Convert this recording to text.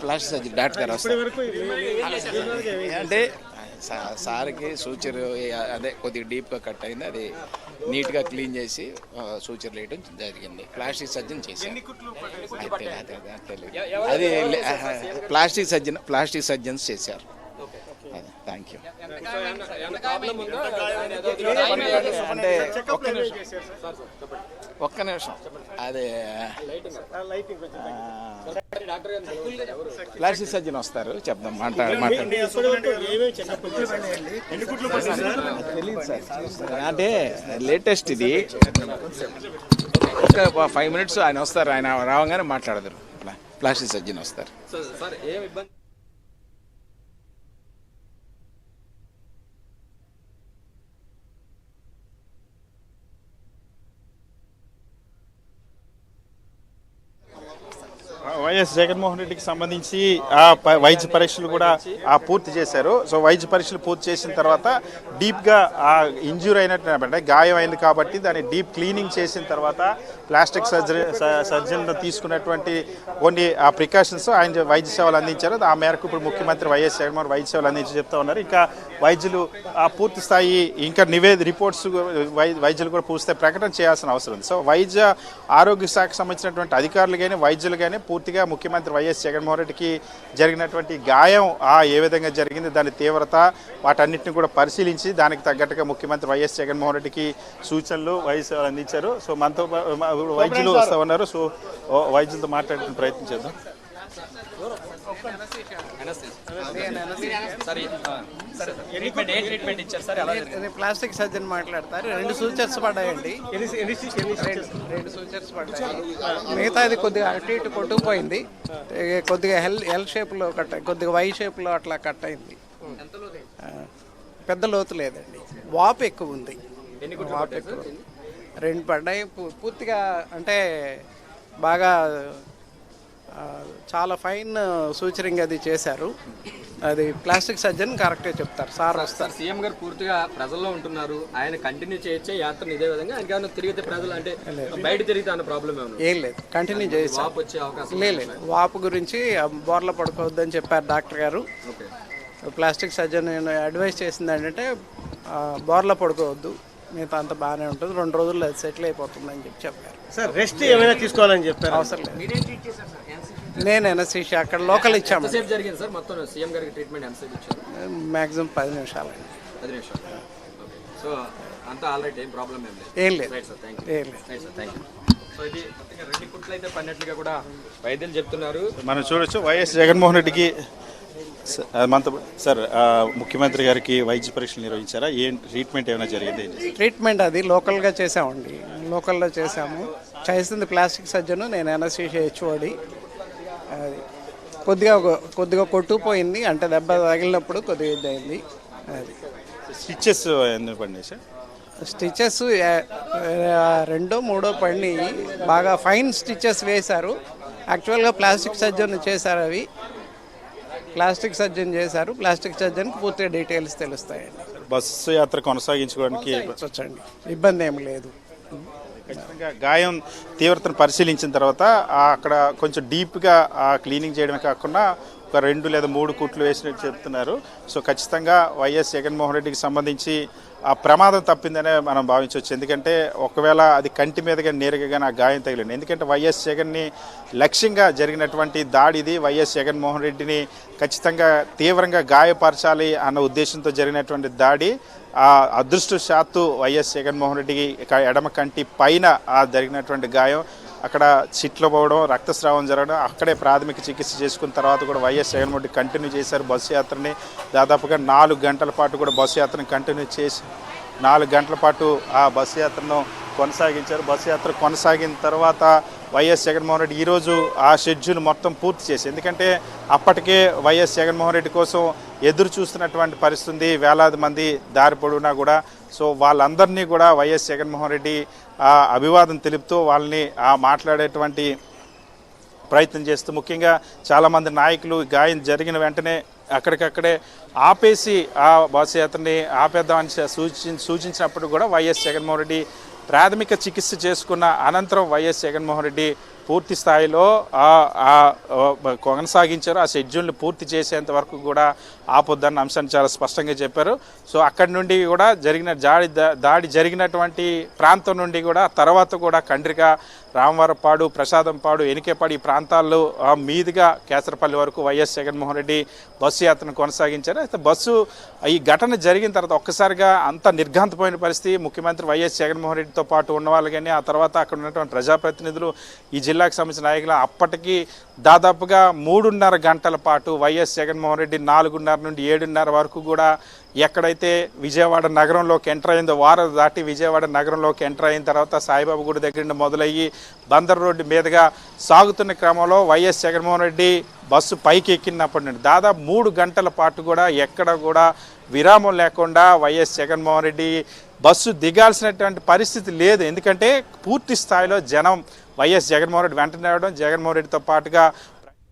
Plastic surgery doctor గారు వస్తారు. అంటే సార్కి సూచరు అదే కొద్దిగా డీప్గా కట్ అయింది, అది నీట్గా క్లీన్ చేసి సూచర్లు వేయడం జరిగింది. ప్లాస్టిక్ సర్జన్ చేశారు. అది ప్లాస్టిక్ సర్జన్స్ చేశారు. Thank you. అంటే ఒక్క నిమిషం అదే ప్లాస్టిక్ సర్జన్ వస్తారు, చెప్దాం తెలియదు సార్. అంటే లేటెస్ట్ ఇది, ఒక 5 minutes ఆయన వస్తారు. ఆయన రావగానే మాట్లాడతారు. ప్లాస్టిక్ సర్జన్ వస్తారు. వైఎస్ జగన్మోహన్ రెడ్డికి సంబంధించి ఆ వైద్య పరీక్షలు కూడా పూర్తి చేశారు. సో వైద్య పరీక్షలు పూర్తి చేసిన తర్వాత డీప్గా ఆ ఇంజ్యూర్ అయినట్టు అంటే గాయం అయింది కాబట్టి దాన్ని డీప్ క్లీనింగ్ చేసిన తర్వాత ప్లాస్టిక్ సర్జన్ తీసుకున్నటువంటి కొన్ని ఆ ప్రికాషన్స్ ఆయన వైద్య సేవలు అందించారు. ఆ మేరకు ఇప్పుడు ముఖ్యమంత్రి వైఎస్ జగన్మోహన్ వైద్య సేవలు అందించి చెప్తా ఉన్నారు. ఇంకా వైద్యులు పూర్తి స్థాయి ఇంకా రిపోర్ట్స్ వైద్యులు కూడా పూర్తి ప్రకటన చేయాల్సిన అవసరం ఉంది. సో వైద్య ఆరోగ్య శాఖకు సంబంధించినటువంటి అధికారులు కానీ వైద్యులు కానీ పూర్తిగా ముఖ్యమంత్రి వైఎస్ జగన్మోహన్ రెడ్డికి జరిగినటువంటి గాయం ఏ విధంగా జరిగింది, దాని తీవ్రత, వాటన్నిటిని కూడా పరిశీలించి దానికి తగ్గట్టుగా ముఖ్యమంత్రి వైఎస్ జగన్మోహన్ రెడ్డికి సూచనలు వైద్య సేవలు అందించారు. సో మనతో వైద్యులు వస్తూ ఉన్నారు. సో వైద్యులతో మాట్లాడే ప్రయత్నం చేద్దాం. ప్లాస్టిక్ సర్జన్ మాట్లాడతారు. 2 సూచర్స్ పడ్డాయండి. 2 సూచర్స్ పడ్డాయి. మిగతాది కొద్దిగా అటు ఇటు కొట్టుకుపోయింది. కొద్దిగా ఎల్ షేప్లో కట్, కొద్దిగా వై షేప్లో అట్లా కట్ అయింది. పెద్ద లోతు లేదండి. వాపు ఎక్కువ ఉంది. వాపు ఎక్కువ 2 పడ్డాయి. పూర్తిగా అంటే బాగా చాలా ఫైన్ సూచరింగ్ అది చేశారు. అది ప్లాస్టిక్ సర్జన్ కరెక్ట్గా చెప్తారు. సార్ వస్తారు. సీఎం గారు పూర్తిగా ప్రజల్లో ఉంటున్నారు. ఆయన కంటిన్యూ చేయొచ్చే యాత్రను ఇదే విధంగా? ఆయన తిరిగితే ప్రజలు అంటే బయట తిరిగితే అన్న ప్రాబ్లం ఏం లేదు, కంటిన్యూ చేసి వాపు వచ్చే అవకాశం లేదు. వాపు గురించి బోర్ల పడుకోవద్దని చెప్పారు డాక్టర్ గారు. ప్లాస్టిక్ సర్జన్ అడ్వైస్ చేసింది ఏంటంటే బోర్ల పడుకోవద్దు, మిగతా అంతా బాగానే ఉంటుంది, 2 రోజుల్లో అది సెటిల్ అయిపోతుందని చెప్పారు. సార్ రెస్ట్ ఏమైనా తీసుకోవాలని చెప్పారు? అవసరం లేదు. నేను ఎనస్థీషియా అక్కడ లోకల్ ఇచ్చాము. జరిగింది సార్ మొత్తం సీఎం గారికి ట్రీట్మెంట్ ఎంతసేపు ఇచ్చారు? మ్యాక్సిమం 10 నిమిషాలండి. 10 నిమిషాలు. సో అంతా ఆల్రెడీ ఏం ప్రాబ్లం ఏం లేదు. ఏం లేదు. ఏం లేదు. Thank you. సో ఇది 2 కుట్లు అయితే పడినట్లుగా కూడా వైద్యులు చెప్తున్నారు. మనం చూడొచ్చు వైఎస్ జగన్మోహన్ రెడ్డికి మనతో సార్ ముఖ్యమంత్రి గారికి వైద్య పరీక్షలు నిర్వహించారా? ఏం ట్రీట్మెంట్ ఏమైనా జరిగింది? ట్రీట్మెంట్ అది లోకల్గా చేసామండి. లోకల్లో చేసాము. చేసింది ప్లాస్టిక్ సర్జన్, నేను ఎనస్థీషియా హెచ్ఓడి. అది కొద్దిగా కొట్టుకుపోయింది, అంటే దెబ్బ తగిలినప్పుడు కొద్దిగా ఇది అయింది. అది స్టిచెస్ ఎందుకు పడినాయి సార్? స్టిచెస్ 2-3 పడినాయి. బాగా ఫైన్ స్టిచెస్ వేశారు. యాక్చువల్గా ప్లాస్టిక్ సర్జన్ చేశారు. అవి ప్లాస్టిక్ సర్జన్ చేశారు. ప్లాస్టిక్ సర్జన్కి పూర్తిగా డీటెయిల్స్ తెలుస్తాయండి. బస్సు యాత్ర కొనసాగించుకోవడానికి వచ్చండి, ఇబ్బంది ఏమి లేదు. ఖచ్చితంగా గాయం తీవ్రతను పరిశీలించిన తర్వాత అక్కడ కొంచెం డీప్గా క్లీనింగ్ చేయడమే కాకుండా ఒక 2 లేదా 3 కుట్లు వేసినట్టు చెప్తున్నారు. సో ఖచ్చితంగా వైఎస్ జగన్మోహన్ రెడ్డికి సంబంధించి ఆ ప్రమాదం తప్పిందనే మనం భావించవచ్చు. ఎందుకంటే ఒకవేళ అది కంటి మీదగా నేరుగా కానీ ఆ గాయం తగిలింది. ఎందుకంటే వైఎస్ జగన్ని లక్ష్యంగా జరిగినటువంటి దాడి ఇది. వైఎస్ జగన్మోహన్ రెడ్డిని ఖచ్చితంగా తీవ్రంగా గాయపరచాలి అన్న ఉద్దేశంతో జరిగినటువంటి దాడి. ఆ అదృష్టశాత్తు వైఎస్ జగన్మోహన్ రెడ్డికి ఎడమ కంటి పైన జరిగినటువంటి గాయం, అక్కడ చిట్లు పోవడం, రక్తస్రావం జరగడం, అక్కడే ప్రాథమిక చికిత్స చేసుకున్న తర్వాత కూడా వైఎస్ జగన్మోహన్ రెడ్డి కంటిన్యూ చేశారు బస్సు యాత్రని. దాదాపుగా 4 గంటల పాటు కూడా బస్సు యాత్రను కంటిన్యూ చేసి 4 గంటల పాటు ఆ బస్సు యాత్రను కొనసాగించారు. బస్సు యాత్ర కొనసాగిన తర్వాత వైఎస్ జగన్మోహన్ రెడ్డి ఈరోజు ఆ షెడ్యూల్ మొత్తం పూర్తి చేసి, ఎందుకంటే అప్పటికే వైఎస్ జగన్మోహన్ రెడ్డి కోసం ఎదురు చూస్తున్నటువంటి పరిస్థితి, వేలాది మంది దారి పొడవునా కూడా. సో వాళ్ళందరినీ కూడా వైఎస్ జగన్మోహన్ రెడ్డి అభివాదం తెలుపుతూ వాళ్ళని మాట్లాడేటువంటి ప్రయత్నం చేస్తూ, ముఖ్యంగా చాలామంది నాయకులు గాయం జరిగిన వెంటనే అక్కడికక్కడే ఆపేసి ఆ బస్సు యాత్రని ఆపేద్దామని సూచించినప్పుడు కూడా వైఎస్ జగన్మోహన్ రెడ్డి ప్రాథమిక చికిత్స చేసుకున్న అనంతరం వైఎస్ జగన్మోహన్ రెడ్డి పూర్తి స్థాయిలో కొనసాగించారు. ఆ షెడ్యూల్ని పూర్తి చేసేంత వరకు కూడా ఆపొద్దన్న అంశాన్ని చాలా స్పష్టంగా చెప్పారు. సో అక్కడి నుండి కూడా దాడి జరిగినటువంటి ప్రాంతం నుండి కూడా తర్వాత కూడా కండ్రిక, రామవరపాడు, ప్రసాదంపాడు, ఎనికేపాడు ఈ ప్రాంతాల్లో మీదుగా కేసరపల్లి వరకు వైఎస్ జగన్మోహన్ రెడ్డి బస్సు యాత్రను కొనసాగించారు. అయితే బస్సు ఈ ఘటన జరిగిన తర్వాత ఒక్కసారిగా అంత నిర్ఘాంతపోయిన పరిస్థితి. ముఖ్యమంత్రి వైఎస్ జగన్మోహన్ రెడ్డితో పాటు ఉన్న వాళ్ళు కానీ ఆ తర్వాత అక్కడ ఉన్నటువంటి ప్రజాప్రతినిధులు, ఈ జిల్లాకు సంబంధించిన నాయకులు అప్పటికి దాదాపుగా 3.5 గంటల పాటు వైఎస్ జగన్మోహన్ రెడ్డి 4:30 నుండి 7:30 వరకు కూడా ఎక్కడైతే విజయవాడ నగరంలోకి ఎంటర్ అయిందో, వారం దాటి విజయవాడ నగరంలోకి ఎంటర్ అయిన తర్వాత సాయిబాబా గుడి దగ్గర నుండి మొదలయ్యి బందర్ రోడ్డు మీదుగా సాగుతున్న క్రమంలో వైఎస్ జగన్మోహన్ రెడ్డి బస్సు పైకి ఎక్కినప్పటి నుండి దాదాపు 3 గంటల పాటు కూడా ఎక్కడ కూడా విరామం లేకుండా వైఎస్ జగన్మోహన్ రెడ్డి బస్సు దిగాల్సినటువంటి పరిస్థితి లేదు. ఎందుకంటే పూర్తి స్థాయిలో జనం వైఎస్ జగన్మోహన్ రెడ్డి వెంటనే రావడం, జగన్మోహన్ రెడ్డితో పాటుగా